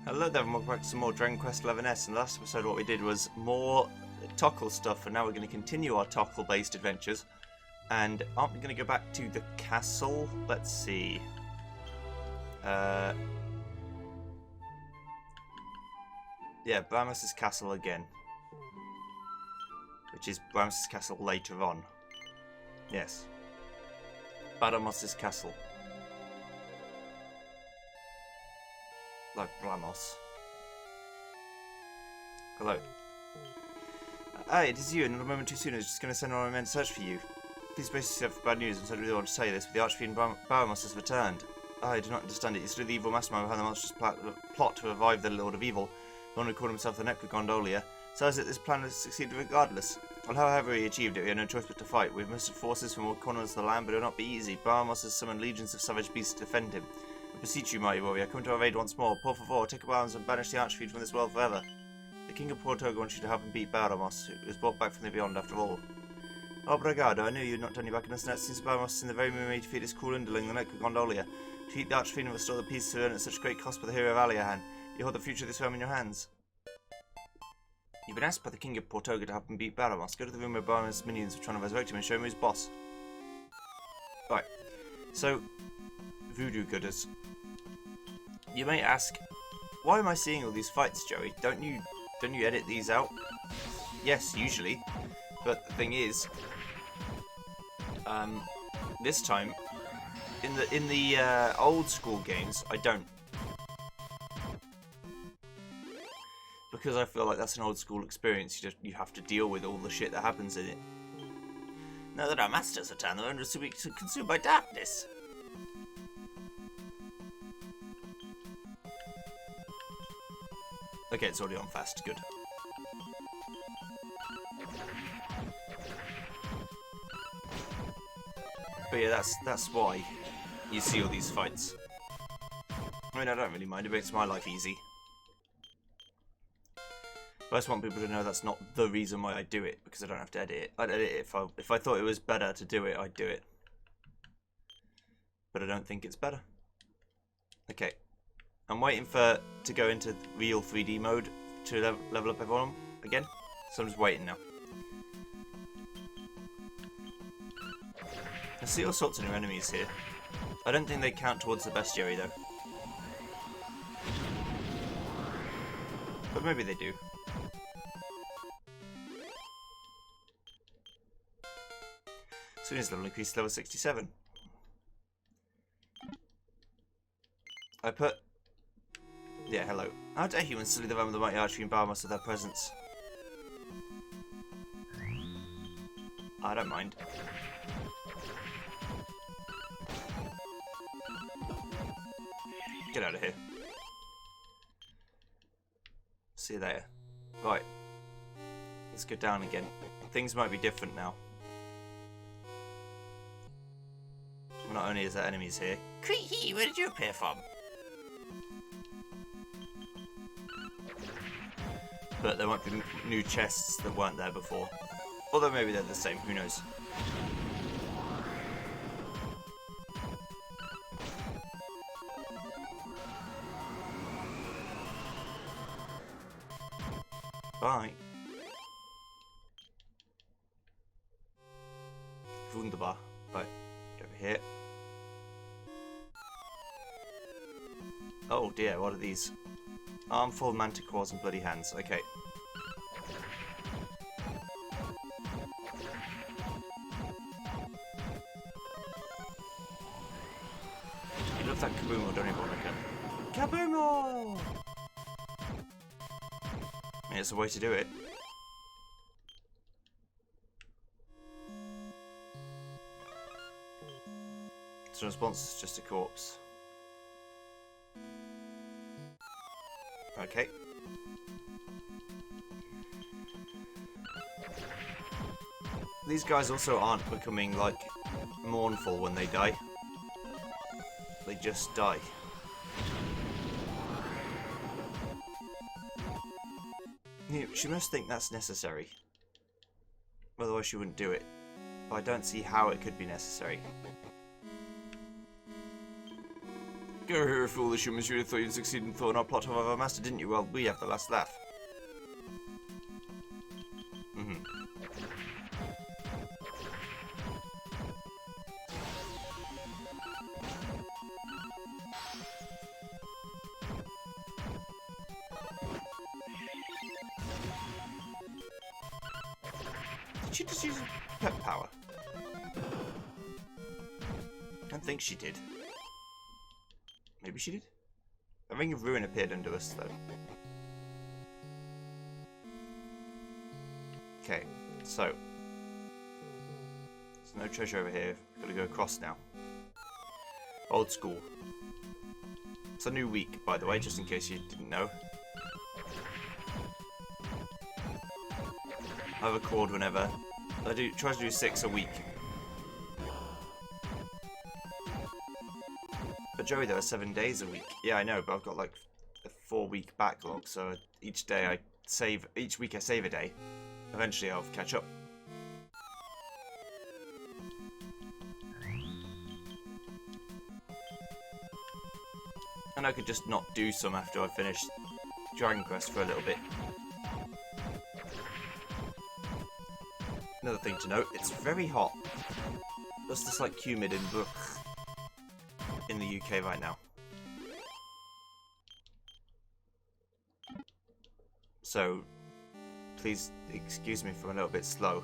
Hello there and welcome back to some more Dragon Quest XI-S. In the last episode what we did was more Tokkul stuff, and now we're going to continue our Tokkul based adventures. And aren't we going to go back to the castle? Let's see. Yeah, Baramos' castle again. Which is Baramos' castle later on. Yes. Baramos' castle. Like Blamos. Hello. Aye, it is you, and not a moment too soon. I was just going to send on my men to search for you. Please brace yourself for bad news, and I really want to tell you this, but the Archfiend Baramos has returned. I do not understand it. He's through the evil mastermind behind the monstrous plot to revive the Lord of Evil, the one who called himself the Necrogondolia. So is it this plan has succeeded regardless? Well, however he achieved it, we had no choice but to fight. We have mustered forces from all corners of the land, but it will not be easy. Baramos has summoned legions of savage beasts to defend him. I beseech you, mighty warrior, come to our aid once more. Por favor, take up arms and banish the Archfiend from this world forever. The King of Portoga wants you to help him beat Baramos, who was brought back from the beyond after all. Obrigado, I knew you had not turned your back on us, since Baramos is in the very moon made to defeat his cruel underling, the Necrogondolia. Defeat the Archfiend and restore the peace to earn at such great cost by the hero of Aliahan. You hold the future of this realm in your hands. You've been asked by the King of Portoga to help him beat Baramos. Go to the room where Baramos' minions are trying to resurrect him and show him his boss. Right, so, voodoo gooders. You may ask, why am I seeing all these fights, Joey? Don't you edit these out? Yes, usually. But the thing is, this time, in the old school games, I don't. Because I feel like that's an old school experience. You have to deal with all the shit that happens in it. Now that our masters are turned, they're under to be consumed by darkness. Okay, it's already on fast. Good. But yeah, that's why you see all these fights. I mean, I don't really mind. It makes my life easy. But I just want people to know that's not the reason why I do it, because I don't have to edit it. I'd edit it if I thought it was better to do it, I'd do it. But I don't think it's better. Okay. I'm waiting to go into real 3D mode to level up everyone again. So I'm just waiting now. I see all sorts of new enemies here. I don't think they count towards the bestiary though. But maybe they do. Soon as level increased to level 67. I put... Yeah, hello. How dare humans silly the realm of the mighty Archfiend Baramos with their presence? I don't mind. Get out of here. See you there. Right. Let's go down again. Things might be different now. Not only is there enemies here. Cree-hee, where did you appear from? But there might be new chests that weren't there before. Although maybe they're the same, who knows. Bye. Wunderbar. Right, over here. Oh dear, what are these? Armful, manticores, and bloody hands. Okay. You love that Kabumo, don't you, Monica? Kabumo! Yeah, it's a way to do it. So response is just a corpse. Okay. These guys also aren't becoming, like, mournful when they die. They just die. She must think that's necessary. Otherwise she wouldn't do it. But I don't see how it could be necessary. Grr, foolish humans, you thought you'd succeed in throwing our plot to our master, didn't you? Well, we have the last laugh. Did she just use pet power? I don't think she did. Maybe she did? A Ring of Ruin appeared under us, though. Okay, so. There's no treasure over here. Gotta go across now. Old school. It's a new week, by the way, just in case you didn't know. I record whenever. I try to do 6 a week. But Joey, there are 7 days a week. Yeah, I know, but I've got like a 4-week backlog, so each week I save a day. Eventually I'll catch up. And I could just not do some after I finish Dragon Quest for a little bit. Another thing to note, it's very hot. It's just like humid in the UK right now. So, please excuse me if I'm a little bit slow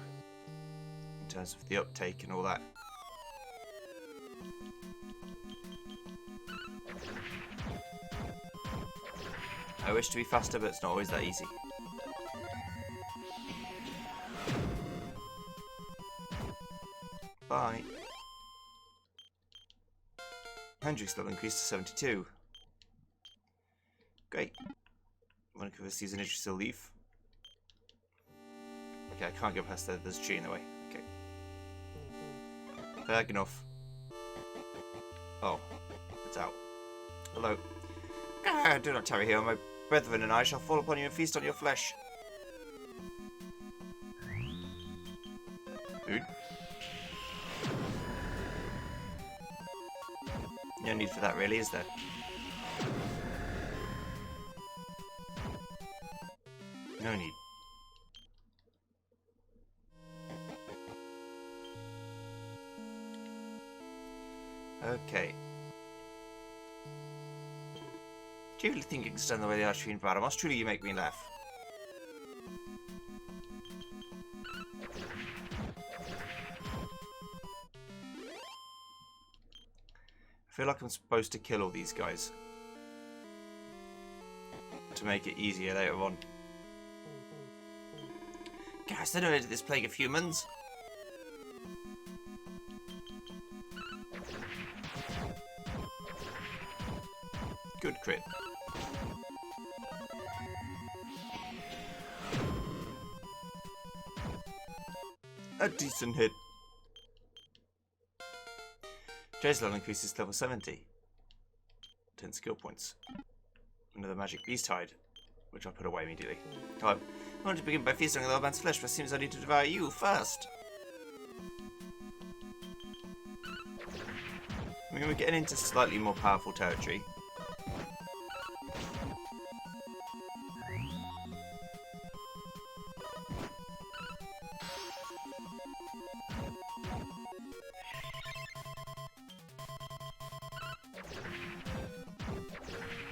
in terms of the uptake and all that. I wish to be faster, but it's not always that easy. Bye. Hendrix level increased to 72. Great. Want to use an Yggdrasil leaf? Okay, I can't go past there. There's a tree in the way. Okay. Fair enough. Oh, it's out. Hello. Ah, do not tarry here. My brethren and I shall fall upon you and feast on your flesh. Food? No need for that, really, is there? No need. Okay. Do you really think you can stand the way the Archfiend Baramos? Truly, you make me laugh. I feel like I'm supposed to kill all these guys to make it easier later on. Guys, they don't know this plague of humans. Good crit. A decent hit. Jay's level increases to level 70. 10 skill points. Another magic beast hide, which I'll put away immediately. I want to begin by feasting on the old man's flesh, but it seems I need to devour you first. I mean, we're getting into slightly more powerful territory.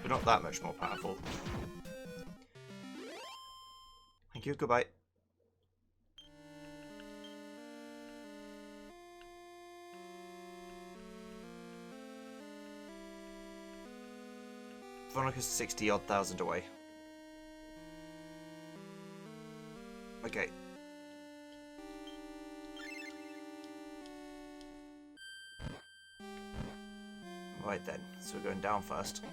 But not that much more powerful. Thank you, goodbye. Veronica's 60-odd thousand away. Okay. Right then, so we're going down first.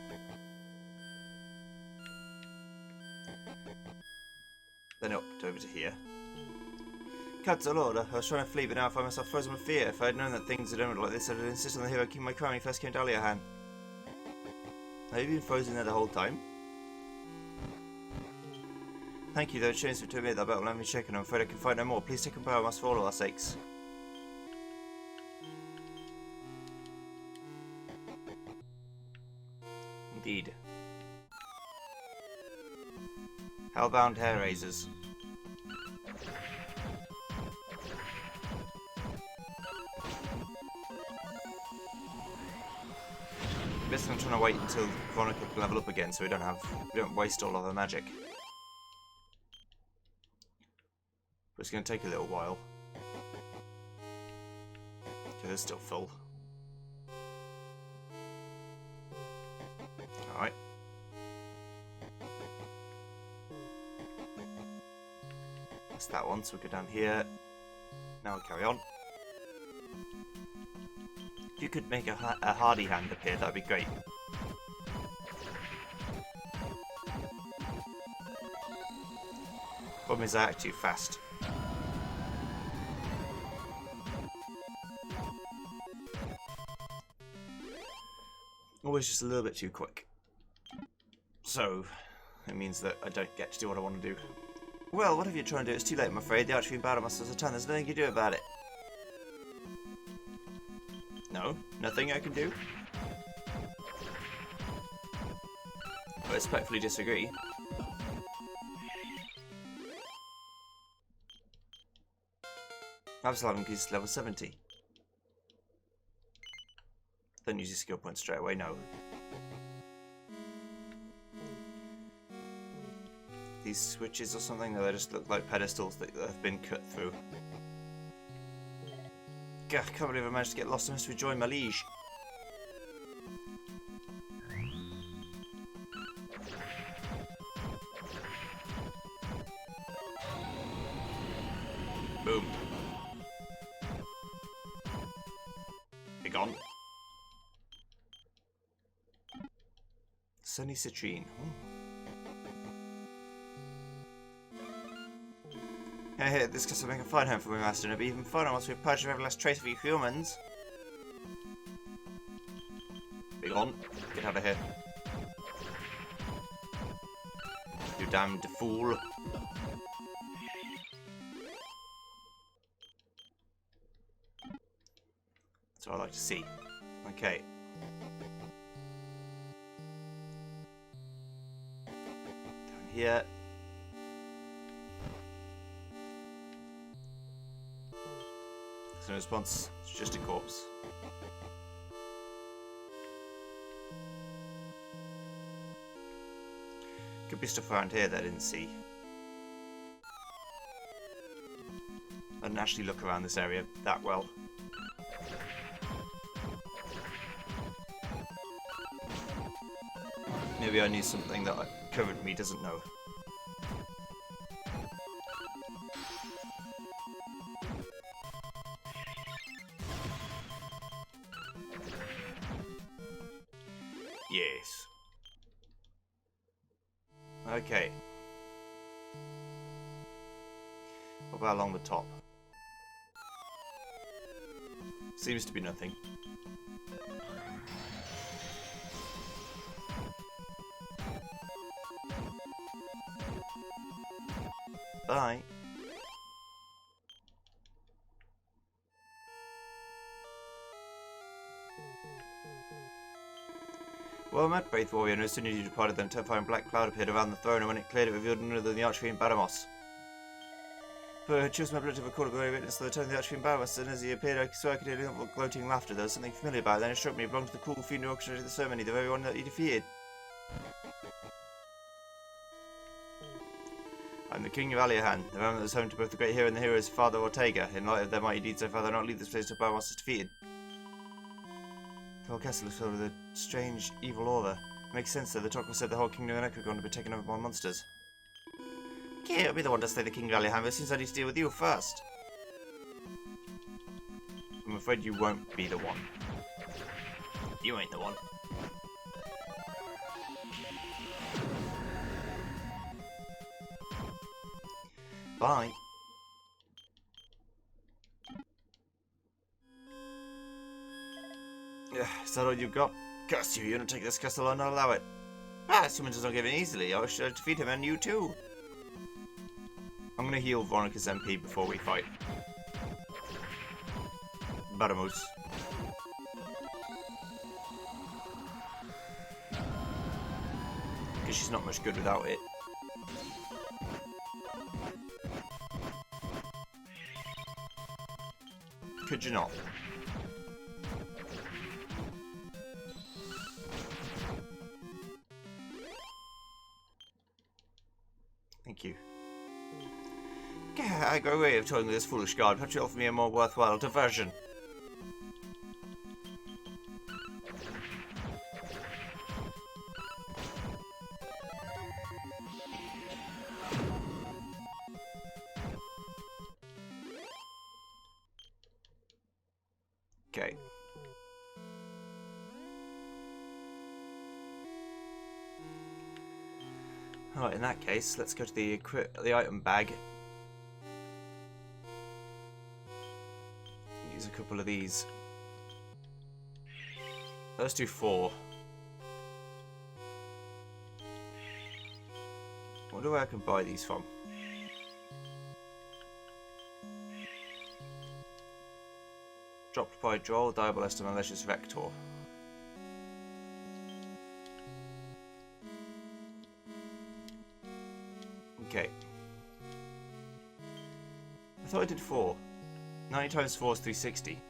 Then up over to here. Council order. I was trying to flee, but now I find myself frozen with fear. If I had known that things would end like this, I would insist on the hero keeping my crown when he first came to Aliahan. Have you been frozen there the whole time? Thank you, though. It shames me to admit that battle let me check, and I'm afraid I can fight no more. Please take a power must for all our sakes. Indeed. Hellbound hair razors. Basically, I'm trying to wait until Veronica can level up again, so we don't waste all of her magic. But it's going to take a little while. Okay, they're still full. Alright. That's that one, so we go down here. Now we carry on. If you could make a hardy hand appear, that'd be great. Problem is I act too fast. Always just a little bit too quick. So, it means that I don't get to do what I want to do. Well, whatever you're trying to do, it's too late, I'm afraid. The Archfiend Battlemasters has returned. There's nothing you can do about it. No? Nothing I can do? I respectfully disagree. Absalom is level 70. Don't use your skill points straight away, no. These switches or something? No, they just look like pedestals that have been cut through. Gah, I can't believe I managed to get lost unless we join my liege. Boom. Be gone. Sunny Citrine. Hey, this castle will make a fine home for my master, and it'll be even finer once we've purged every last trace of you humans. Be gone. Get out of here. You damned fool. That's what I like to see. Okay. Down here. No response, it's just a corpse. Could be stuff around here that I didn't see. I didn't actually look around this area that well. Maybe I knew something that current me doesn't know. Yes. Okay. What about along the top? Seems to be nothing. Bye. Well met, Brave Warrior, and as soon as you departed, then a terrifying black cloud appeared around the throne, and when it cleared, it revealed none other than the Archfiend Badamos. But I chose my blood to record a glory witness to the return of the Archfiend Badamos, and as he appeared, I swear I could hear gloating laughter. There was something familiar about it, then it struck me it belonged to the cool fiend who orchestrated the ceremony, the very one that you defeated. I'm the King of Aliahan, the man that was home to both the great hero and the hero's father Ortega. In light of their mighty deeds so far, they'll not leave this place until Badamos is defeated. The whole castle is filled with a strange, evil aura. It makes sense that the Tok'ra said the whole kingdom and Echo are going to be taken over by monsters. Okay, I'll be the one to slay the King of Aliahan, but it seems I need to deal with you first. I'm afraid you won't be the one. You ain't the one. Bye. Is that all you've got? Curse you, you don't take this castle and not allow it. Ah, someone does not give in easily. I should defeat him and you too. I'm gonna heal Veronica's MP before we fight. Badamos. she's not much good without it. Could you not? Thank you. I go away of toying with this foolish guard. Perhaps you offer me a more worthwhile diversion. Okay. Alright, in that case, let's go to the item bag. Use a couple of these. Let's do 4. I wonder where I can buy these from. Dropped by Droll, Diabolest, and Malicious Vector. Okay. I thought I did 4. 90 times 4 is 360.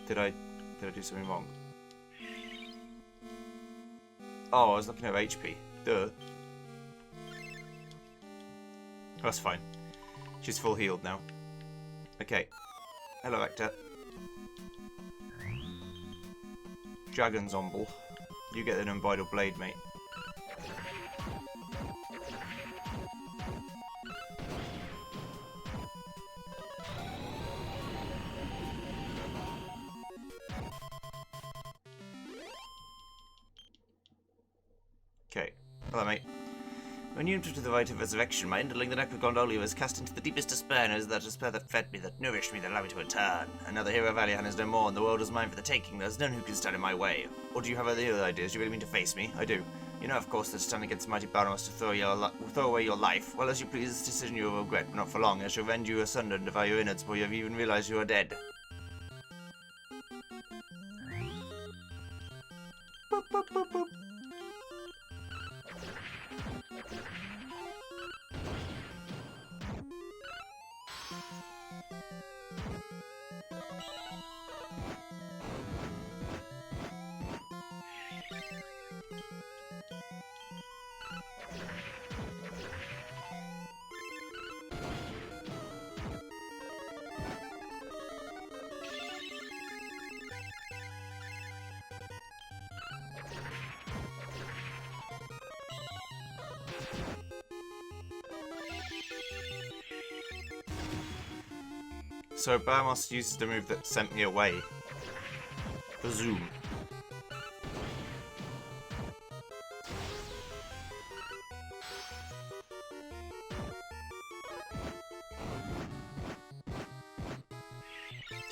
Did I do something wrong? Oh, I was looking at HP. Duh. That's fine. She's full healed now. Okay. Hello, Vector. Dragon Zomble. You get an Unbridled Blade, mate. Okay. Hello, mate. When you entered to the rite of resurrection, my underling, the Necrogondoli, was cast into the deepest despair, and it was that despair that fed me, that nourished me, that allowed me to return. Another hero of Alihan is no more, and the world is mine for the taking. There's none who can stand in my way. Or do you have other ideas? Do you really mean to face me? I do. You know, of course, that to stand against mighty Baron was to throw away your life. Well, as you please, this decision you will regret, but not for long. I shall rend you asunder and devour your innards before you have even realized you are dead. Boop, boop, boop, boop. So Baramos uses the move that sent me away. The zoom.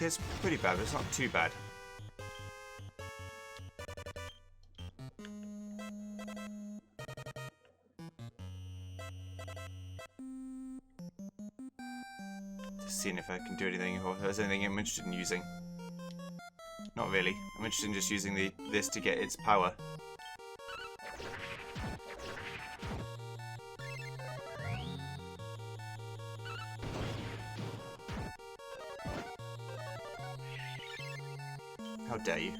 It's pretty bad, but it's not too bad. Seeing if I can do anything, or if there's anything I'm interested in using. Not really. I'm interested in just using this to get its power. How dare you?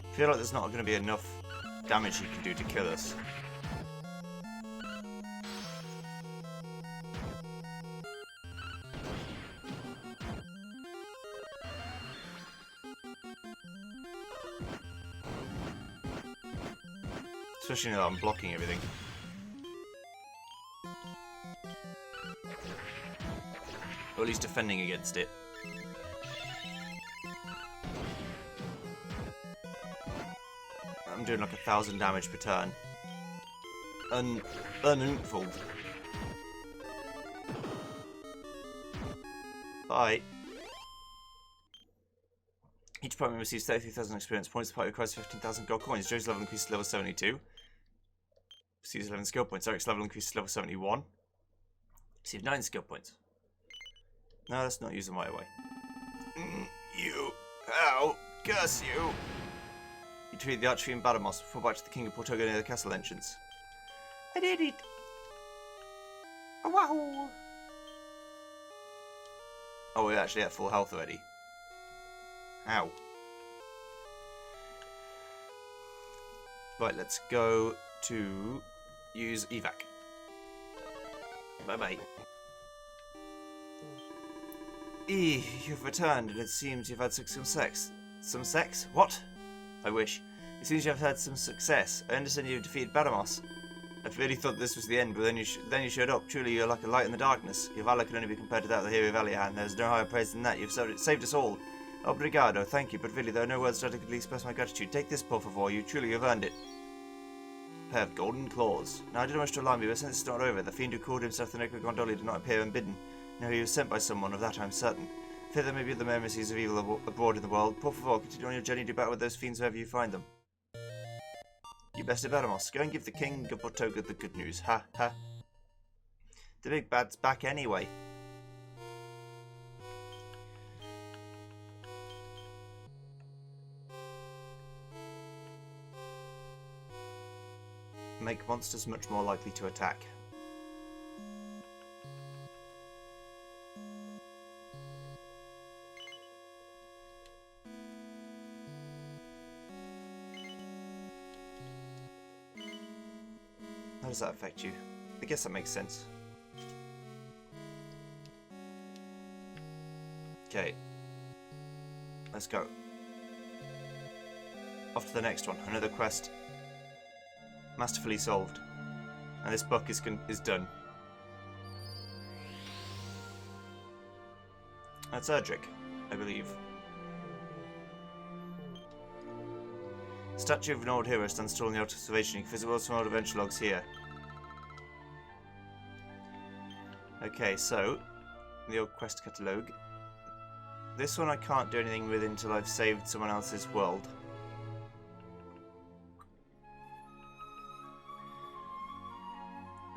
I feel like there's not going to be enough damage he can do to kill us. Especially now that I'm blocking everything. Or at least defending against it. I'm doing like 1,000 damage per turn. Unfold. Bye. Each party member receives 33,000 experience points. The party requires 15,000 gold coins. Joe's level increases to level 72. Receives 11 skill points. Eric's level increases to level 71. Receive 9 skill points. No, let's not use them right away. You! Ow! Curse you! You defeated the Archfiend Badamos before back to the King of Portoga near the castle entrance. I did it! Oh, wow! Oh, we're actually at full health already. Ow. Right, let's go to use evac. Bye-bye. You've returned, and it seems you've had some sex. Some sex? What? I wish. It seems you've had some success. I understand you've defeated Badamos. I really thought this was the end, but then you showed up. Truly, you're like a light in the darkness. Your valor can only be compared to that of the hero of Elihan. There's no higher praise than that. You've saved us all. Obrigado, thank you, but really, there are no words to adequately express my gratitude. Take this, por favor. You truly have earned it. Pair of golden claws. Now, I didn't wish to alarm you, but since it's not over, the fiend who called himself the Necro Gondoli did not appear unbidden. No, he was sent by someone, of that I'm certain. Fear there may be other mercies of evil abroad in the world. Por favor, continue on your journey to battle with those fiends wherever you find them. You bested Badamos. Go and give the King of Portoga the good news. Ha, ha. The big bad's back anyway. Make monsters much more likely to attack. How does that affect you? I guess that makes sense. Okay. Let's go. Off to the next one. Another quest. Masterfully solved. And this book is done. That's Erdrick, I believe. Statue of an old hero stands tall in the observation. You can visit world's some old adventure logs here. Okay, so the old quest catalogue. This one I can't do anything with until I've saved someone else's world.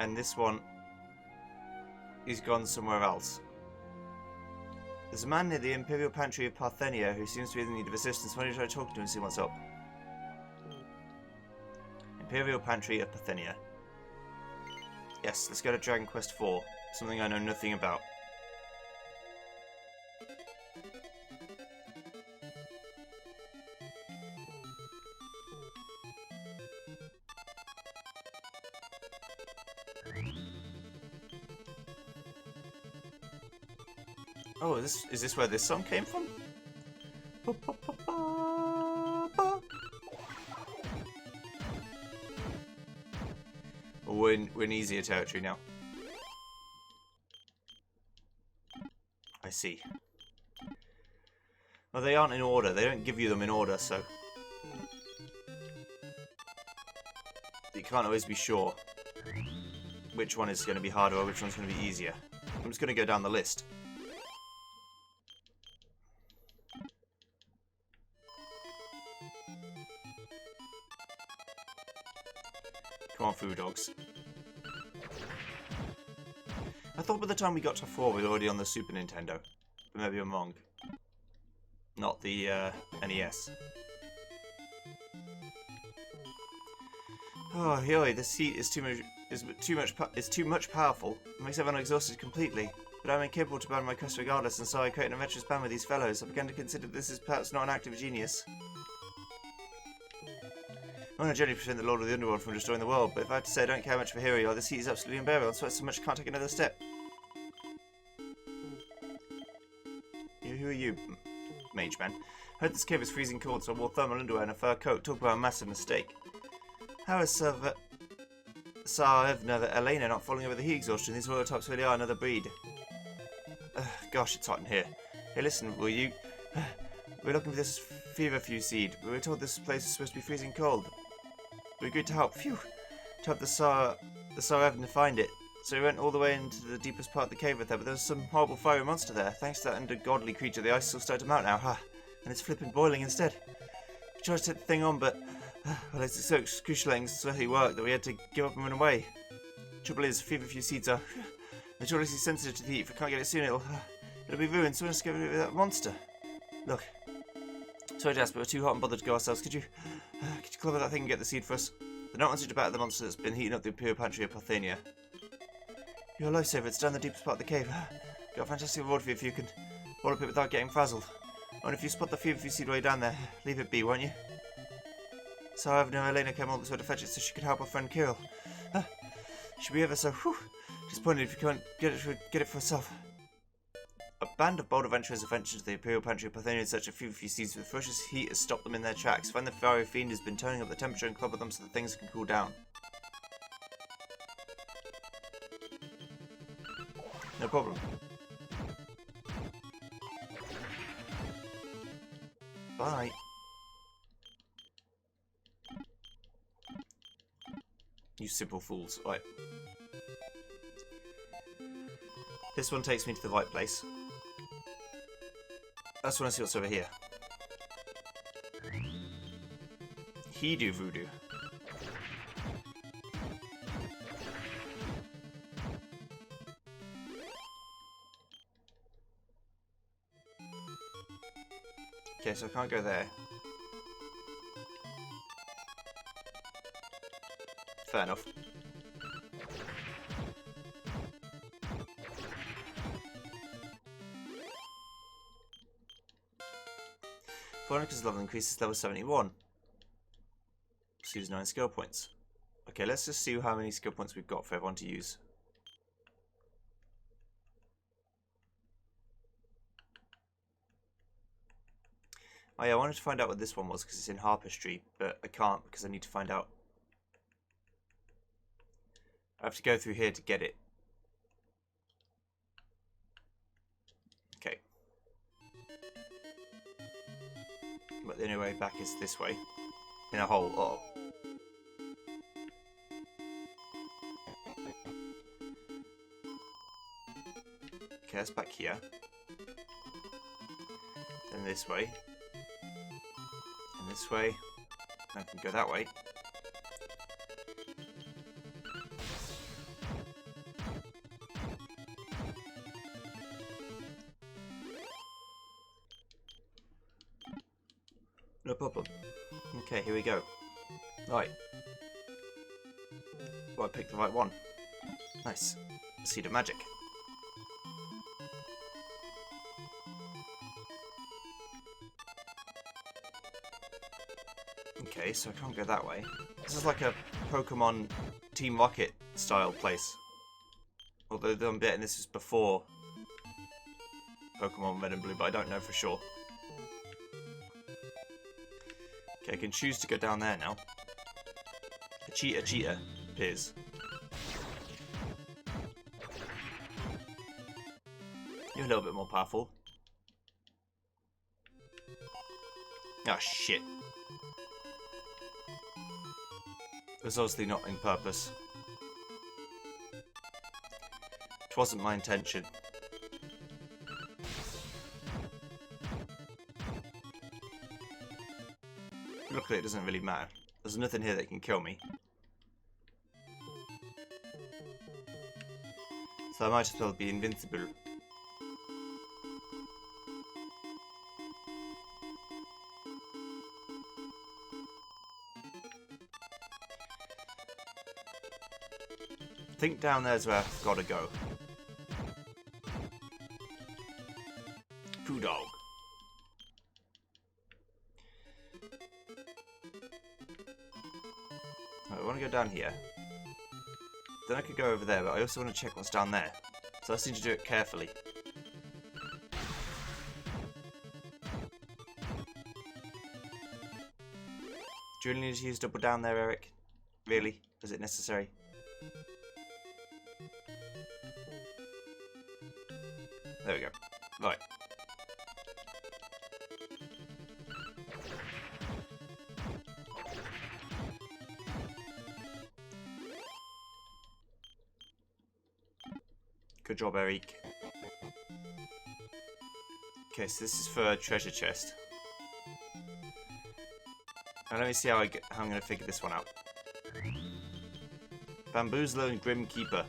And this one is gone somewhere else. There's a man near the Imperial Pantry of Parthenia who seems to be in need of assistance. Why don't you try talking to him and see what's up? Imperial Pantry of Parthenia. Yes, let's go to Dragon Quest IV. Something I know nothing about. Oh, is this where this song came from? We're in easier territory now. I see. Well, they aren't in order. They don't give you them in order, so you can't always be sure which one is going to be harder or which one's going to be easier. I'm just going to go down the list. Come on, food dogs. I thought by the time we got to 4 we were already on the Super Nintendo. But maybe I'm wrong. Not the NES. Oh, yoy, this heat is too much powerful. It makes everyone exhausted completely. But I'm incapable to burn my quest regardless, and so I create an adventurous band with these fellows. I began to consider this is perhaps not an act of genius. I'm on a journey to prevent the Lord of the Underworld from destroying the world, but if I have to say I don't care much for hero you are, this heat is absolutely unbearable, and sweat so much I can't take another step. Who are you, Mage Man? I heard this cave is freezing cold, so I wore thermal underwear and a fur coat. Talk about a massive mistake. How is Tsarevna Elena not falling over the heat exhaustion? These royal types really are another breed. Gosh, it's hot in here. Hey, listen, will you? We're looking for this feverfew seed. We were told this place is supposed to be freezing cold. We agreed to help. Phew! To help the Tsarevna find it. So we went all the way into the deepest part of the cave with her, but there was some horrible fiery monster there. Thanks to that ungodly creature, the ice still started to melt now, and it's flipping boiling instead. We tried to set the thing on, but Well, it's so excruciating sweaty work that we had to give up and run away. Trouble is, feverfew seeds are notoriously sensitive to the heat. If we can't get it soon, it'll be ruined. So let's get rid of that monster. Look. Sorry, Jasper, we're too hot and bothered to go ourselves. Could you clever that thing and get the seed for us? The note wants you to battle the monster that's been heating up the Imperial Pantry of Parthenia. You're a lifesaver. It's down the deepest part of the cave. Got a fantastic reward for you if you can roll up it without getting frazzled. And if you spot the feverfew seed way down there, leave it be, won't you? So I've known Elena came all this way to fetch it so she could help her friend Kirill. She'll be ever so disappointed if you can't get it for herself. A band of bold adventurers have ventured to the Imperial Pantry of Parthenia in search of feverfew seeds, but the ferocious heat has stopped them in their tracks. Find the fiery fiend has been turning up the temperature and club with them so that things can cool down. No problem. Bye. You simple fools. Right. This one takes me to the right place. I just want to see what's over here. He-do voodoo. Okay, so I can't go there. Fair enough. Veronica's level increases level 71. Let's use 9 skill points. Okay, let's just see how many skill points we've got for everyone to use. Oh yeah, I wanted to find out what this one was because it's in Harper Street, but I can't because I need to find out. I have to go through here to get it. Okay. But the only way back is this way. In a hole. Oh. Okay, that's back here. Then this way. And this way. I can go that way. No problem. Okay, here we go. Right. Well, I picked the right one. Nice. Seed of magic. Okay, so I can't go that way. This is like a Pokemon Team Rocket style place. Although I'm betting this is before Pokemon Red and Blue, but I don't know for sure. Okay, I can choose to go down there now. A cheetah appears. You're a little bit more powerful. Oh shit. It was obviously not in purpose. It wasn't my intention. Luckily it doesn't really matter. There's nothing here that can kill me. So I might as well be invincible. I think down there's where I've got to go. Poo dog. Right, I want to go down here. Then I could go over there, but I also want to check what's down there. So I just need to do it carefully. Do you really need to use double down there, Eric? Really? Is it necessary? There we go. Right. Good job, Eric. Okay, so this is for a treasure chest. Now let me see how I'm going to figure this one out. Bamboozler and Grim Keeper.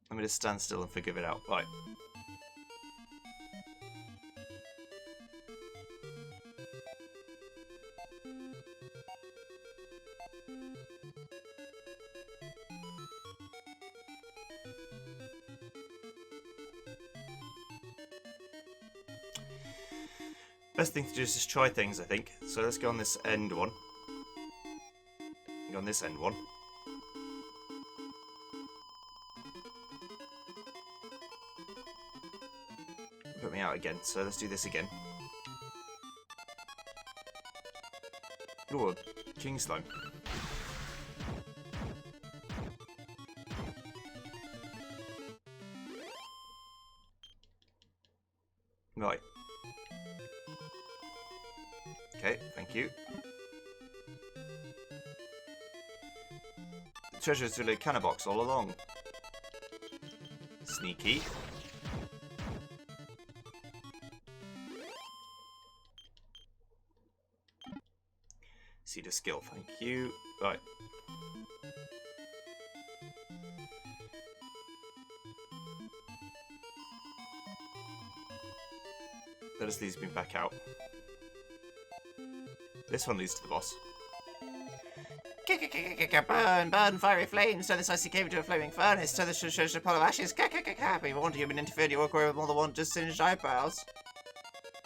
Let me just stand still and figure it out. Right. Best thing to do is just try things, I think. So let's go on this end one. Go on this end one. Put me out again, so let's do this again. Ooh, King Slime. Right. Okay, thank you. The treasure's in a canna box all along. Sneaky. Seed of skill, thank you. Right. That just leads me back out. This one leads to the boss. Burn, burn, fiery flames, turn this icy cave into a flaming furnace, turn this treasure pile of ashes. Be warned, you've been interfered, you walk away with more than one just singed eyebrows.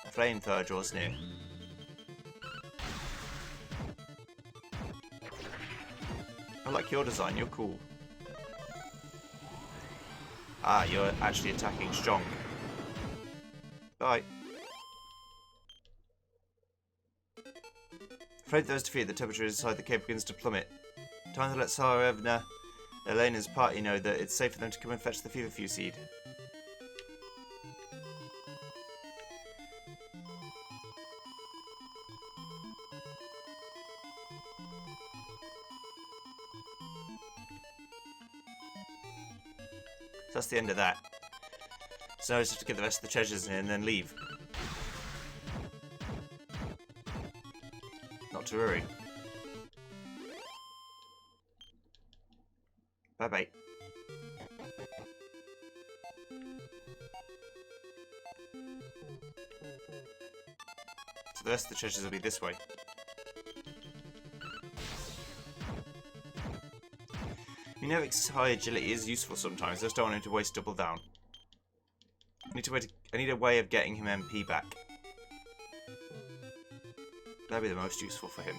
A flamethrower draws near. I like your design, you're cool. Ah, you're actually attacking strong. Bye. Afraid those defeated, the temperature inside the cave begins to plummet. Time to let Tsarevna, Elena's party know that it's safe for them to come and fetch the feverfew seed. So that's the end of that. So now I just have to get the rest of the treasures in and then leave. Not to worry. Bye bye. So the rest of the treasures will be this way. You know, high agility is useful sometimes. I just don't want him to waste double down. I need a way of getting him MP back. That'd be the most useful for him.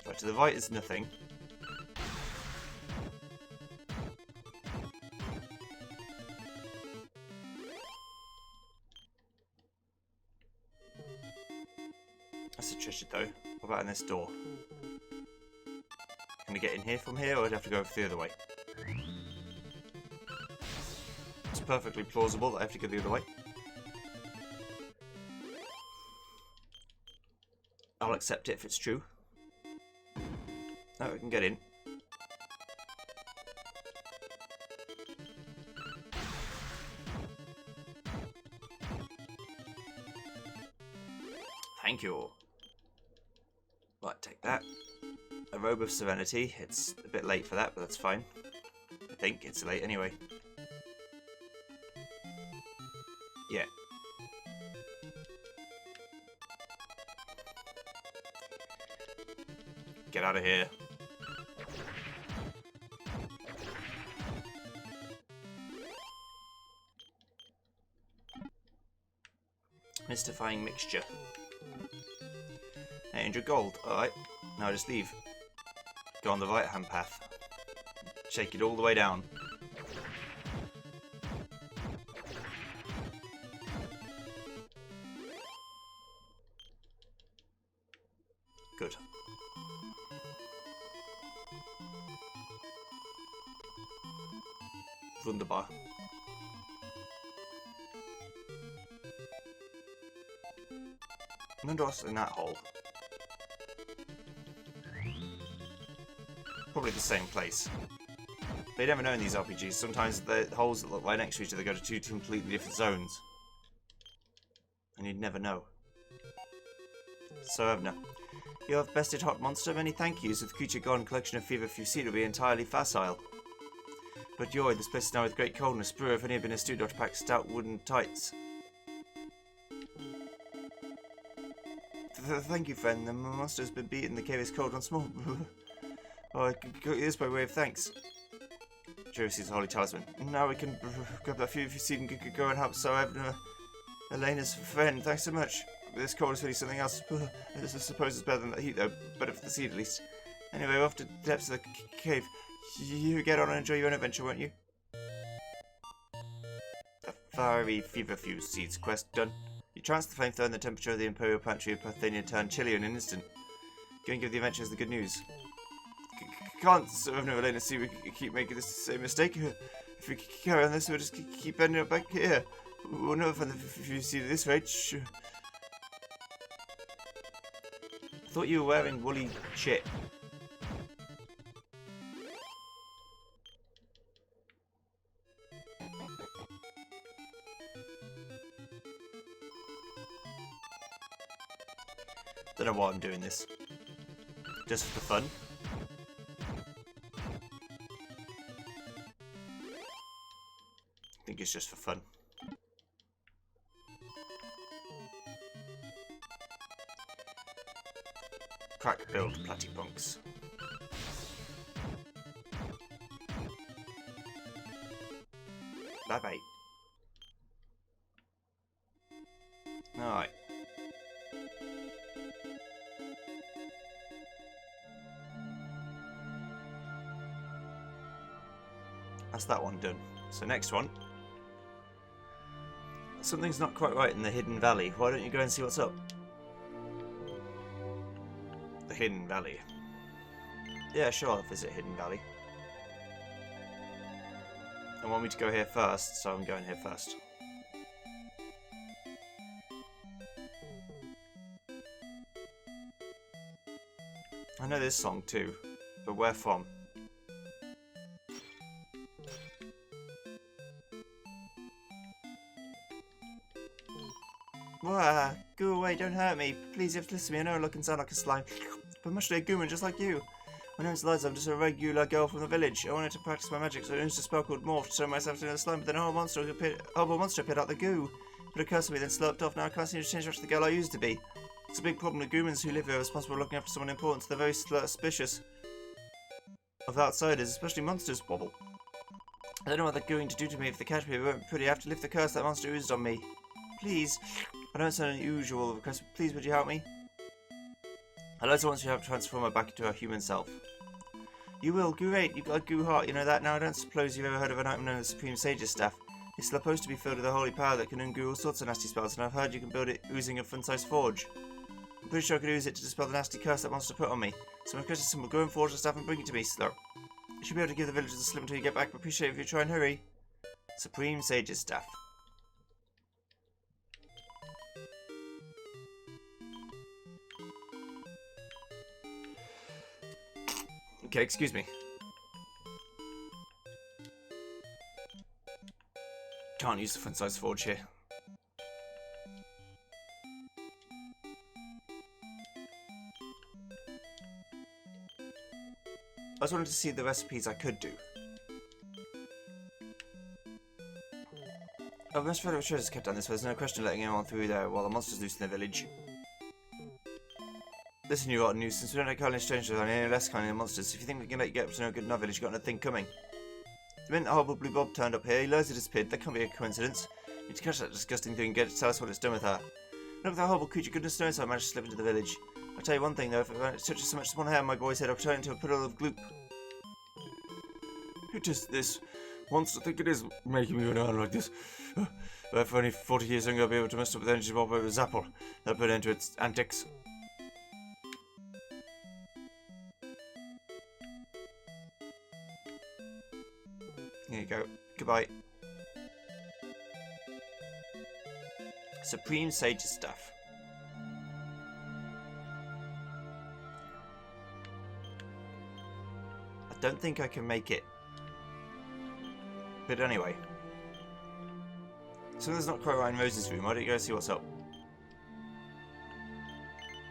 Right, to the right is nothing. That's a treasure though. What about in this door? Can I get in here from here, or would I have to go the other way? It's perfectly plausible that I have to go the other way. I'll accept it if it's true. Oh, we can get in. Thank you. Right, take that. A robe of serenity. It's a bit late for that, but that's fine. I think it's late anyway. Yeah. Get out of here. Mystifying mixture. 800 gold. Alright. Now just leave. Go on the right hand path. Shake it all the way down. Good. Wunderbar. And what's in that hole? probably the same place. But you never know in these RPGs. Sometimes the holes that look right next to each other go to two completely different zones. And you'd never know. So, Evna, you have bested Hot Monster. Many thank yous. With the creature gone, collection of fever-few seed will be entirely facile. But Yoy, this place is now with great coldness. Brewer, if any had been astute, not to pack stout wooden tights. Thank you, friend. The monster has been beaten. The cave is cold once more. Oh, I could go this by way of thanks. Jerry's holy talisman. Now we can grab that few seed and go and help so Elena's friend. Thanks so much. This cold is really something else. I suppose it's better than the heat, though. Better for the seed, at least. Anyway, we're off to the depths of the cave. You get on and enjoy your own adventure, won't you? A fiery fever-few seeds quest done. You trance the flamethrower and the temperature of the Imperial Pantry of Parthenia turned chilly in an instant. Go and give the adventurers the good news. Can't serve no Elena, see we keep making this same mistake. If we carry on this, we'll just keep ending up back here. We'll never find the few seed at this rate. I thought you were wearing woolly shit. Don't know why I'm doing this. Just for fun. I think it's just for fun. Crack build platypunks. Bye bye. Alright. That's that one done. So next one. Something's not quite right in the Hidden Valley. Why don't you go and see what's up? The Hidden Valley. Yeah, sure, I'll visit Hidden Valley. I want me to go here first, so I'm going here first. I know this song too, but where from? Wah, go away, don't hurt me. Please, you have to listen to me. I know I look and sound like a slime, but I'm actually a Gooman just like you. My name's Liza, I'm just a regular girl from the village. I wanted to practice my magic, so I used a spell called Morph to turn myself into a slime, but then a horrible monster appeared out the goo. Put a curse on me, then slurped off. Now I can't seem to change much to the girl I used to be. It's a big problem. The Goomans who live here are responsible for looking after someone important, so they're very suspicious of outsiders, especially monsters. Wobble. I don't know what they're going to do to me if they catch me. It won't be pretty. I have to lift the curse that monster oozed on me. Please. I know it's an unusual request, but please would you help me? I'd like to want you to have to transform her back into her human self. You will, great, you've got a goo heart, you know that. Now I don't suppose you've ever heard of an item known as the Supreme Sage's Staff. It's supposed to be filled with a holy power that can undo all sorts of nasty spells, and I've heard you can build it using a fun-sized forge. I'm pretty sure I could use it to dispel the nasty curse that monster put on me. So my question is simple, go and forge the staff and bring it to me, Slurp. You should be able to give the villagers a slip until you get back, but appreciate it if you try and hurry. Supreme Sage's Staff. Okay, excuse me. Can't use the fun-sized forge here. I just wanted to see the recipes I could do. Oh, most federal treasures kept down this way. There's no question of letting anyone through there while the monsters loose in the village. Listen, you got a nuisance. We don't like calling strangers on any less kind of monsters. If you think we can let you get up to no good in our village, you've got nothing coming. The minute the horrible blue bob turned up here, he lures it disappeared. That can't be a coincidence. You need to catch that disgusting thing and get it to tell us what it's done with her. Look at that horrible creature. Goodness knows how I managed to slip into the village. I'll tell you one thing though, if it touches so much as one hair on my boy's head, I'll turn it into a puddle of gloop. Who does this monster think it is making me run like this? If only 40 years younger I'll be able to mess up with energy bob over Zapple. That'll put an end to its antics. Here you go. Goodbye. Supreme Sage's Staff. I don't think I can make it. But anyway. Something's not quite right in Rose's room. Why don't you go see what's up?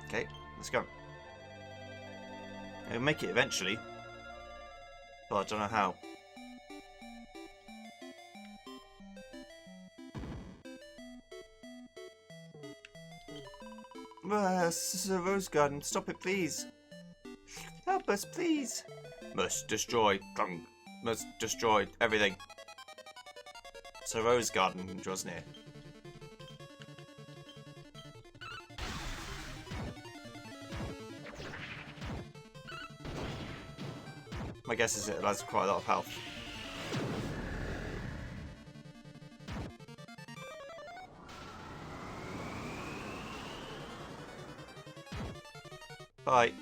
Okay, let's go. I'll make it eventually. But I don't know how. Sir Rose Garden, stop it, please. Help us, please. Must destroy. Must destroy everything. Sir Rose Garden draws near. My guess is it has quite a lot of health. Bye.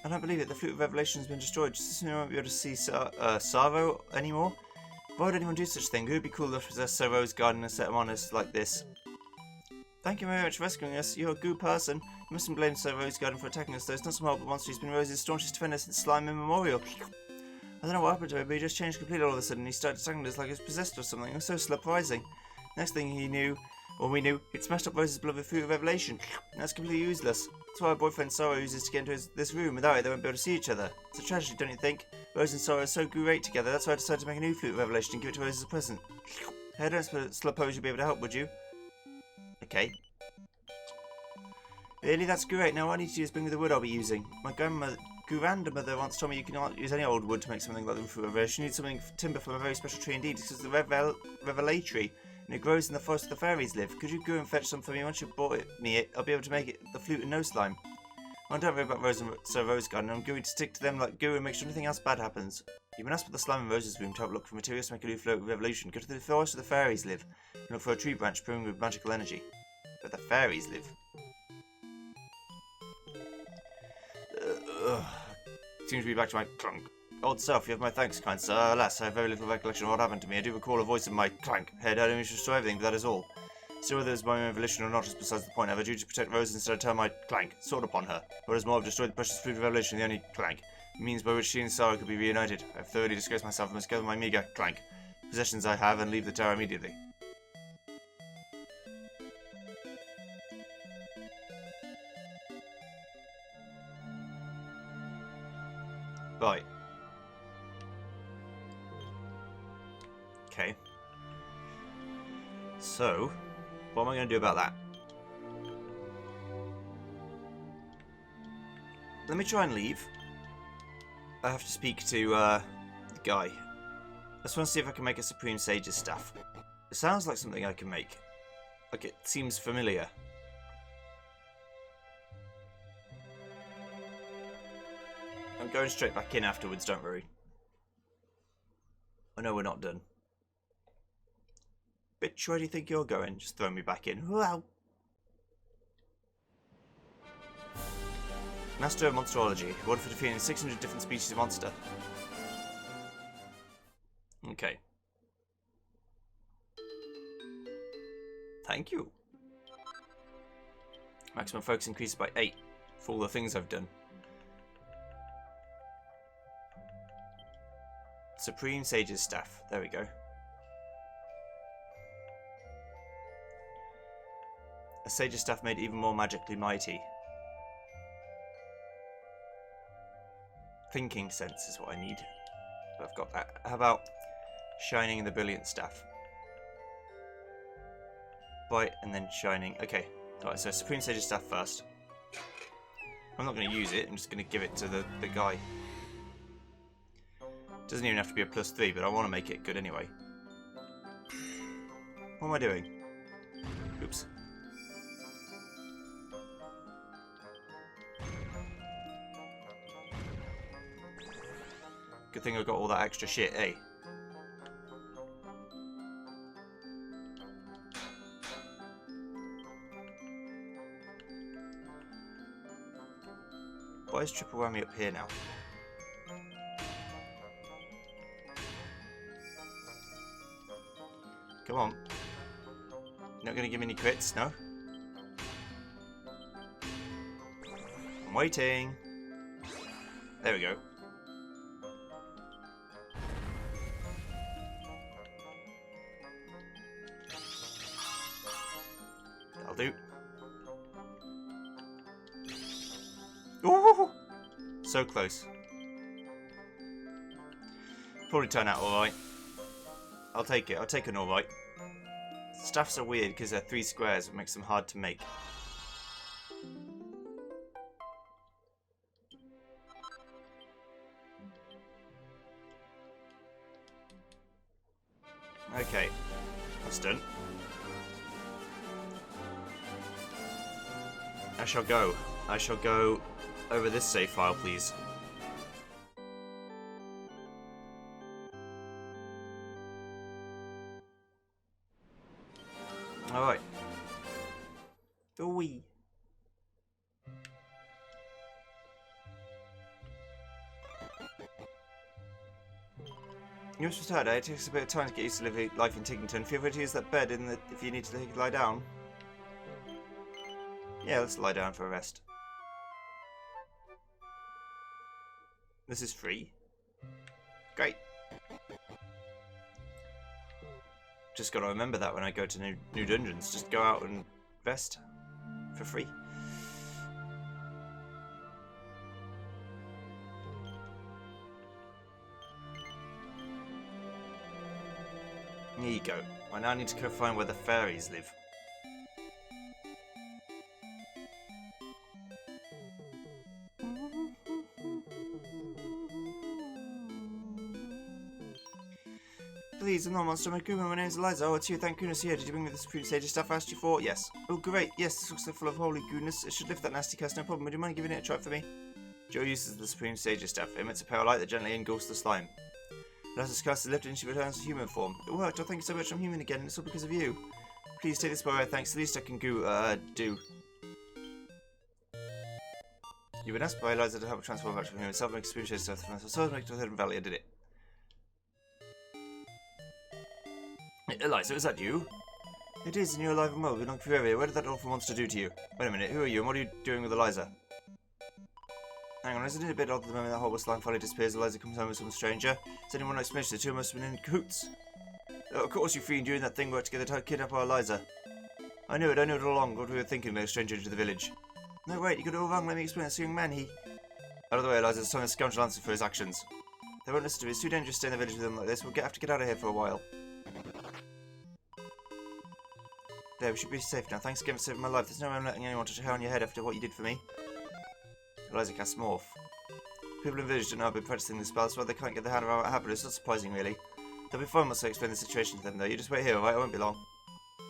I don't believe it. The Flute of Revelation has been destroyed. Just as soon as I won't be able to see Saro anymore. Why would anyone do such a thing? It would be cool to possess Sir Rose Garden and set him on us like this. Thank you very much for rescuing us. You're a good person. You mustn't blame Sir Rose Garden for attacking us, though. It's not some horrible monster. He's been Rose's staunchest defender since Slime Immemorial. I don't know what happened to him, but he just changed completely all of a sudden. He started attacking us like he was possessed or something. It was so surprising. Next thing he knew, or we knew, it smashed up Rose's beloved Fruit of Revelation. That's completely useless. That's why our boyfriend Sorrow uses to get into this room. Without it, they won't be able to see each other. It's a tragedy, don't you think? Rose and Sorrow are so great together. That's why I decided to make a new Fruit of Revelation and give it to Rose as a present. Hey, I don't suppose you'd be able to help, would you? Okay. Really? That's great. Now all I need to do is bring me the wood I'll be using. My grandmother once told me you cannot use any old wood to make something like the Fruit of Revelation. You need something timber from a very special tree indeed. It's the Revelatory. And it grows in the forest the fairies live. Could you go and fetch some for me? Once you've bought me it, I'll be able to make it the flute and no slime. Well, don't worry about Rose and Sir Rose Garden. I'm going to stick to them like glue and make sure nothing else bad happens. You've been asked for the slime in Rose's room to have a look for materials to make a new float of revolution. Go to the forest where the fairies live and look for a tree branch brimming with magical energy. Where the fairies live. Seems to be back to my clunk. Old self, you have my thanks, kind sir. Alas, I have very little recollection of what happened to me. I do recall a voice in my clank head. I don't wish to destroy everything, but that is all. Still, whether it was my own volition or not is besides the point. I have a duty to protect Rose instead of turn my clank sword upon her. What is more, I've destroyed the precious Fruit of Revelation, the only clank means by which she and Sarah could be reunited. I have thoroughly disgraced myself and must gather my meagre clank possessions I have and leave the tower immediately. Right. Okay. So, what am I going to do about that? Let me try and leave. I have to speak to the guy. I just want to see if I can make a Supreme Sage's staff. It sounds like something I can make. Like it seems familiar. I'm going straight back in afterwards, don't worry. I know we're not done. Bitch, where do you think you're going? Just throw me back in. Wow. Master of Monsterology. Award for defeating 600 different species of monster. Okay. Thank you. Maximum focus increased by 8 for all the things I've done. Supreme Sage's staff. There we go. A Sage's staff made even more magically mighty. Thinking sense is what I need. But I've got that. How about Shining the Brilliant Staff? Bright and then Shining. Okay. Alright, so Supreme Sage's staff first. I'm not going to use it. I'm just going to give it to the guy. Doesn't even have to be a +3, but I want to make it good anyway. What am I doing? Oops. Good thing I got all that extra shit, eh? Why is triple whammy up here now? Come on. You're not going to give me any crits, no? waiting. There we go. That'll do. Ooh! So close. Probably turn out alright. I'll take it. I'll take an alright. Staffs are weird because they're 3 squares, which makes them hard to make. Okay, that's done. I shall go. I shall go over this save file, please. Alright. Wee. You're supposed to It takes a bit of time to get used to living life in Tigington. Feel free to use that bed if you need to lie down. Yeah, let's lie down for a rest. This is free. Great. Just gotta remember that when I go to new dungeons. Just go out and rest for free. There you go. I now need to go find where the fairies live. Please, I'm not a monster. I'm a Guma. My name's Eliza. Oh, it's you. Thank goodness you're here. Did you bring me the Supreme Sage stuff I asked you for? Yes. Oh, great. Yes, this looks so full of holy goodness. It should lift that nasty curse, no problem. Would you mind giving it a try for me? Joe uses the Supreme Sage stuff. It emits a pale light that gently engulfs the slime. Eliza's curse is lifted and she returns to human form. It worked. Oh, thank you so much. I'm human again, and it's all because of you. Please take this by way of thanks. The least I can do. You've been asked by Eliza to help transform back from himself and make Supreme Sage stuff for myself. So I make it to the Hidden Valley. I did it. Eliza, is that you? It is, and you're alive and well. We've been looking for you everywhere. Where did that awful monster do to you? Wait a minute, who are you, and what are you doing with Eliza? Hang on, isn't it a bit odd that the moment that horrible slime finally disappears, Eliza comes home with some stranger? Does anyone know explanation? The two must have been in cahoots. Oh, of course you three and doing that thing worked together to kidnap our Eliza. I knew it all along, what we were thinking when a stranger into the village. No, wait, you got it all wrong. Let me explain. This young man, Out of the way, Eliza's telling a scoundrel answer for his actions. They won't listen to me. It's too dangerous to stay in the village with them like this. We'll have to get out of here for a while. There, we should be safe now. Thanks again for saving my life. There's no way I'm letting anyone touch a hair on your head after what you did for me. Eliza casts Morph. People in the village don't know I've been practicing this spell, so they can't get their hand around what happened. It's not surprising, really. They'll be fine once I explain the situation to them, though. You just wait here, alright? I won't be long.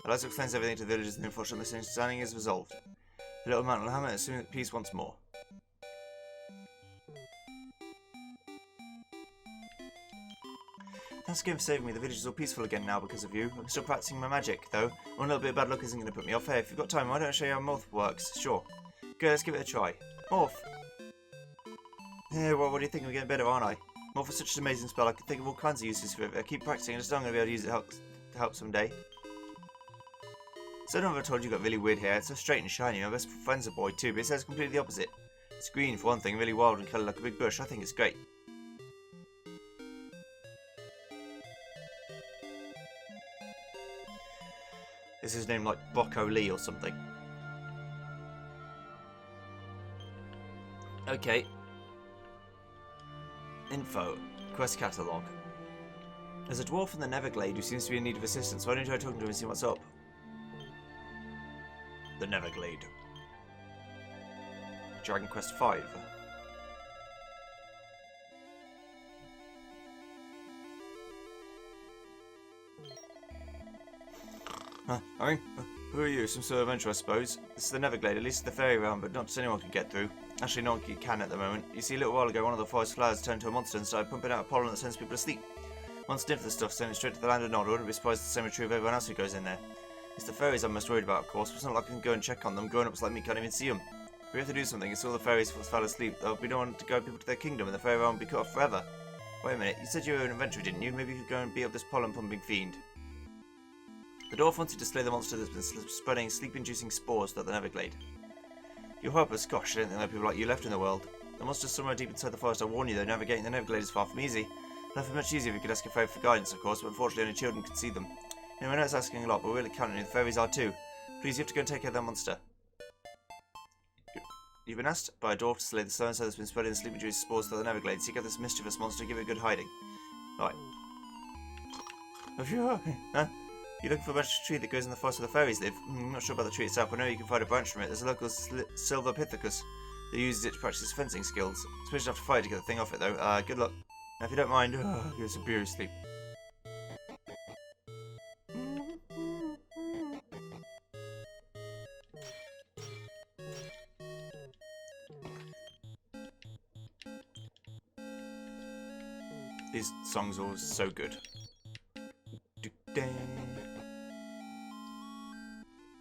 Eliza explains everything to the villagers, and the unfortunate misunderstanding is resolved. The little man will hammer, assuming peace once more. Thanks again for saving me. The village is all peaceful again now because of you. I'm still practicing my magic, though. One little bit of bad luck isn't going to put me off. Hey, if you've got time, why don't I show you how Morph works? Sure. Good, let's give it a try. Morph! Yeah, well, what do you think? I'm getting better, aren't I? Morph is such an amazing spell. I can think of all kinds of uses for it. I keep practicing. I just don't going to be able to use it to help someday. So I don't know if I told you got really weird hair. It's so straight and shiny. My best friend's a boy, too, but it says completely the opposite. It's green, for one thing, really wild and coloured like a big bush. I think it's great. Is his name like Bocco Lee or something? Okay. Info. Quest catalogue. There's a dwarf in the Neverglade who seems to be in need of assistance. Why don't you try talking to him and see what's up? The Neverglade. Dragon Quest V. Who are you? Some sort of adventurer, I suppose. This is the Neverglade, at least the fairy realm, but not just anyone can get through. Actually, no one can at the moment. You see, a little while ago, one of the forest flowers turned into a monster and started pumping out a pollen that sends people to sleep. Once sniff the stuff, sending straight to the land of Nod. I wouldn't be surprised the same is true of everyone else who goes in there. It's the fairies I'm most worried about, of course, but it's not like I can go and check on them. Grown-ups like me can't even see them. We have to do something. It's all the fairies fell asleep. There'll be no one to guide people to their kingdom, and the fairy realm will be cut off forever. Wait a minute, you said you were an adventurer, didn't you? Maybe you could go and beat up this pollen-pumping fiend. The dwarf wanted to slay the monster that's been spreading sleep-inducing spores throughout the Neverglade. You help us? Gosh, I don't think there are people like you left in the world. The monster's somewhere deep inside the forest. I warn you, though, navigating the Neverglade is far from easy. Life would be much easier if you could ask a fairy for guidance, of course, but unfortunately only children can see them. I know it's asking a lot, but we're really counting on you. The fairies are too. Please, you have to go and take care of that monster. You've been asked by a dwarf to slay the so-and-so that's been spreading the sleeping juice spores through the Neverglade. Seek out this mischievous monster and give it a good hiding. Right. Huh? You're looking for a branch of tree that goes in the forest where the fairies live? I'm not sure about the tree itself, but I know you can find a branch from it. There's a local silver pithecus that uses it to practice his fencing skills. I suppose you have to fight to get the thing off it, though. Good luck. Now, if you don't mind, get some beauty sleep. These songs are so good.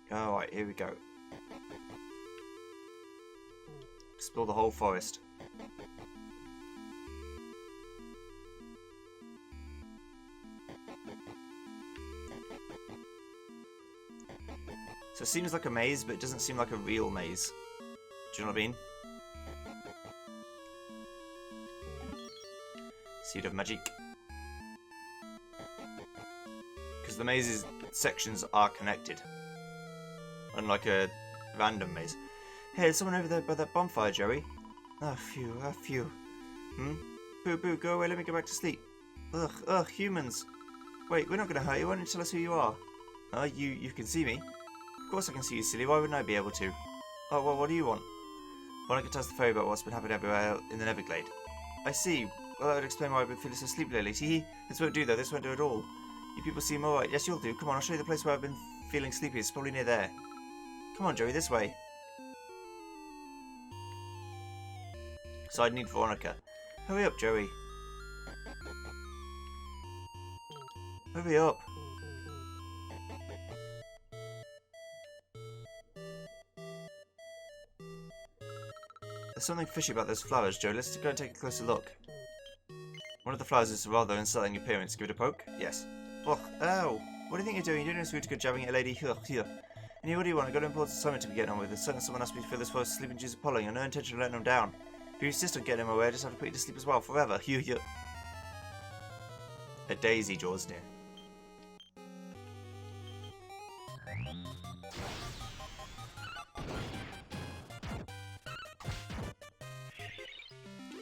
Alright, here we go. Explore the whole forest. So it seems like a maze, but it doesn't seem like a real maze. Do you know what I mean? Seed of Magic. Because the maze's sections are connected. Unlike a random maze. Hey, there's someone over there by that bonfire, Joey. Ah, phew, ah, phew. Boo, boo, go away, let me go back to sleep. Ugh, ugh, humans. Wait, we're not going to hurt you, why don't you tell us who you are? You can see me. Of course I can see you, silly, why wouldn't I be able to? Oh, well, what do you want? Well, I can tell us the fairy about what's been happening everywhere in the Neverglade. I see. Well, that would explain why I've been feeling so sleepy lately. Tee-hee. This won't do, though, this won't do at all. You people seem alright. Yes, you'll do. Come on, I'll show you the place where I've been feeling sleepy. It's probably near there. Come on, Joey, this way. So I'd need Veronica. Hurry up, Joey. Hurry up. There's something fishy about those flowers, Joe. Let's go and take a closer look. One of the flowers is rather unsettling appearance. Give it a poke? Yes. Ugh. Ow. What do you think you're doing? You're doing this rude to go jabbing at a lady. Ugh, here. And what do you want? I've got an important assignment to be getting on with. There's certainly someone asked me to fill this forest sleeping juice Apollo. I've no intention of letting him down. If you insist on getting him away, I just have to put you to sleep as well, forever. You. A daisy, Jaws dear.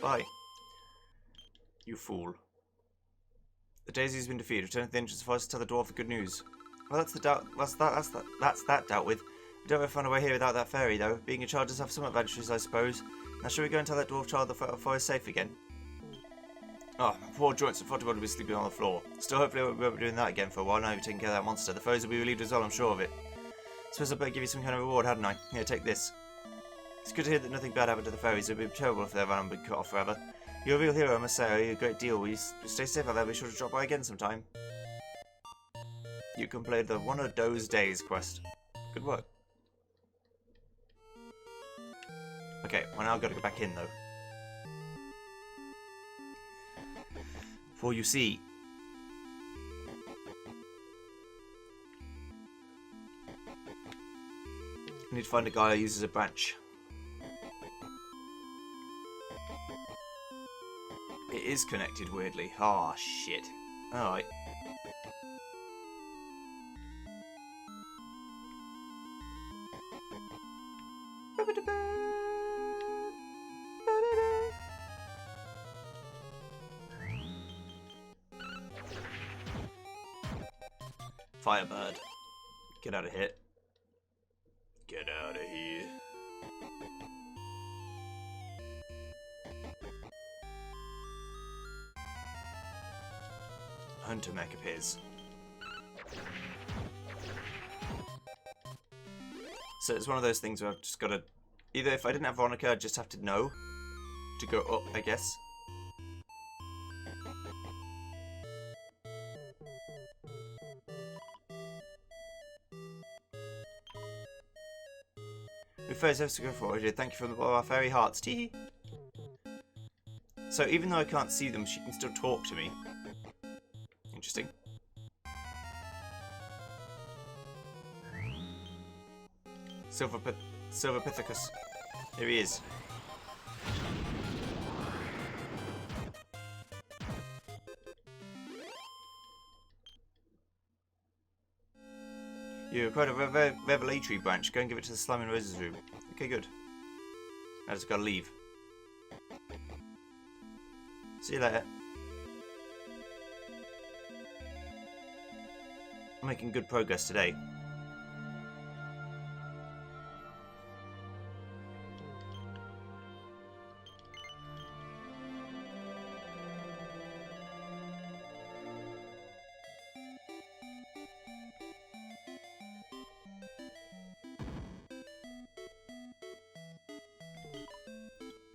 Bye. You fool. The daisy's been defeated. Return to the entrance forest to tell the dwarf the good news. Well, that's the doubt. That's that dealt with. We don't ever find a way here without that fairy, though. Being in charge does have some adventures, I suppose. Now, shall we go and tell that dwarf child the forest safe again? Oh, my poor joints. I thought he would be sleeping on the floor. Still, hopefully, we won't be doing that again for a while. Now you're taking care of that monster. The foes will be relieved as well, I'm sure of it. Suppose I better give you some kind of reward, hadn't I? Here, take this. It's good to hear that nothing bad happened to the fairies. It would be terrible if their van had been cut off forever. You're a real hero, I must say. I owe you a great deal. Will you stay safe out there? Be sure to drop by again sometime. You completed the One of Those Days quest. Good work. Okay, well now I've got to go back in though. For you see, I need to find a guy who uses a branch. It is connected weirdly. Ah, oh, shit. Alright. Firebird. Get out of here. Get out of here. Hunter mech appears. So it's one of those things where I've just got to... Either if I didn't have Veronica, I'd just have to know to go up, I guess. We first have to go forward. Thank you from the bottom of our fairy hearts. Tee. So even though I can't see them, she can still talk to me. Interesting. Silver Pithecus. Here he is. You acquired a revelatory branch. Go and give it to the Slime and Roses room. Okay, good. I just gotta leave. See you later. I'm making good progress today.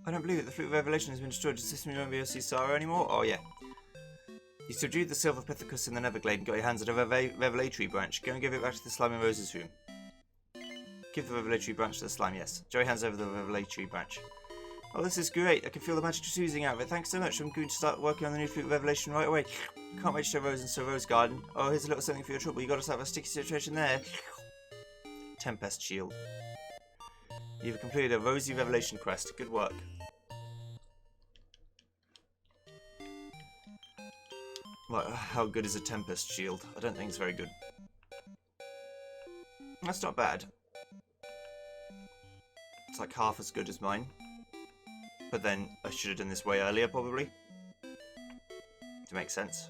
I don't believe it. The Fruit of Revelation has been destroyed. Does this mean you won't be able to see Sara anymore? Oh, yeah. You subdued the Silver Pithecus in the Neverglade and got your hands on a revelatory branch. Go and give it back to the Slime and Roses room. Give the revelatory branch to the slime, yes. Joey hands over the revelatory branch. Oh, this is great. I can feel the magic just oozing out of it. Thanks so much. I'm going to start working on the new Fruit of Revelation right away. Can't wait to show Rose in Sir Rose Garden. Oh, here's a little something for your trouble. You got us out of a sticky situation there. Tempest Shield. You've completed a Rosy Revelation quest. Good work. Well, how good is a Tempest Shield? I don't think it's very good. That's not bad. It's like half as good as mine. But then I should have done this way earlier, probably. To make sense.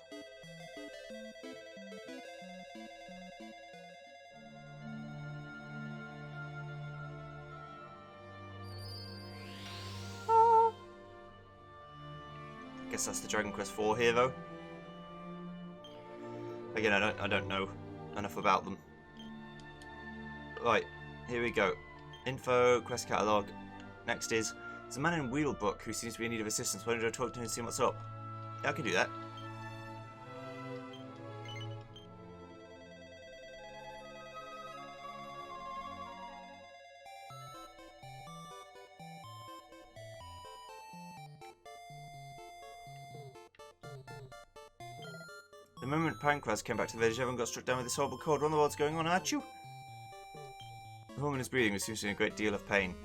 I guess that's the Dragon Quest IV here, though. Again, I don't know enough about them. Right, here we go. Info, quest catalogue. Next is, there's a man in Wheelbook who seems to be in need of assistance. Why don't I talk to him and see what's up? Yeah, I can do that. The moment Pancras came back to the village, everyone got struck down with this horrible cold. What in the world's going on, aren't you? The woman is breathing, which seems to be in a great deal of pain.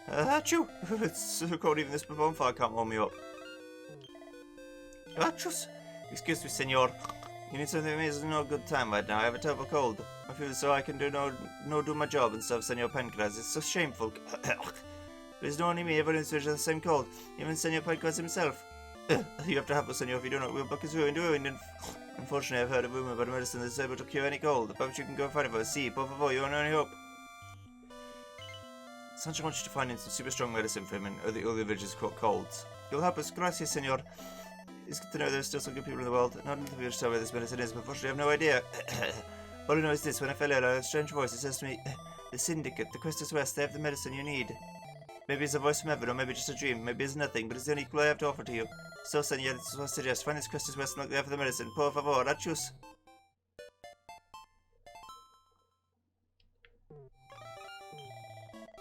Achoo! It's so cold, even this bonfire can't warm me up. Achoo! Excuse me, senor. You need something that is no good time right now. I have a terrible cold. I feel so I can do my job and serve Senor Pancras. It's so shameful. There's no only me, everyone is the same cold. Even Senor Pancras himself. You have to help us, senor. If you do not, Wheelbook is ruined. And unfortunately, I've heard a rumor about a medicine that's able to cure any cold. Perhaps you can go and find it for us. See, por favor, you're only hope. Sancho wants you to find him some super strong medicine for him and other villages caught colds. You'll help us. Gracias, senor. It's good to know there's still some good people in the world. Not enough people to know where this medicine is, but unfortunately I have no idea. All I know is this. When I fell ill, I heard a strange voice. It says to me, the Syndicate, the Quest is West, they have the medicine you need. Maybe it's a voice from heaven, or maybe just a dream. Maybe it's nothing, but it's the only clue I have to offer to you. So, senor, this is what I suggest. Find this Quest is West and look there for the medicine. Por favor, achus.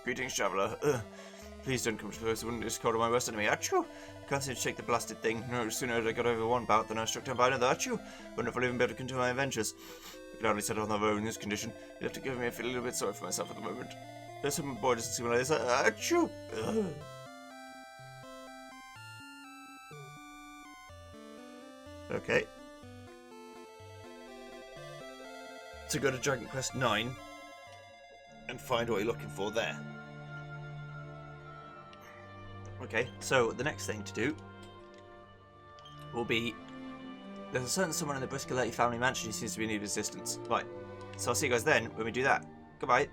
Greetings, traveller. Please don't come too close. I wouldn't just call to my worst enemy. Achoo! Can't seem to shake the blasted thing. No sooner had I got over one bout than I was struck down by another. Achoo! Wonder if I'll even be able to continue my adventures. I can hardly set off on the road in this condition. You have to give me a little bit sorry for myself at the moment. There's some boy doesn't seem like this. Achoo! Okay. So go to Dragon Quest 9 and find what you're looking for there. Okay, so the next thing to do will be, there's a certain someone in the Briscoletti family mansion who seems to be in need of assistance. Right, so I'll see you guys then when we do that. Goodbye.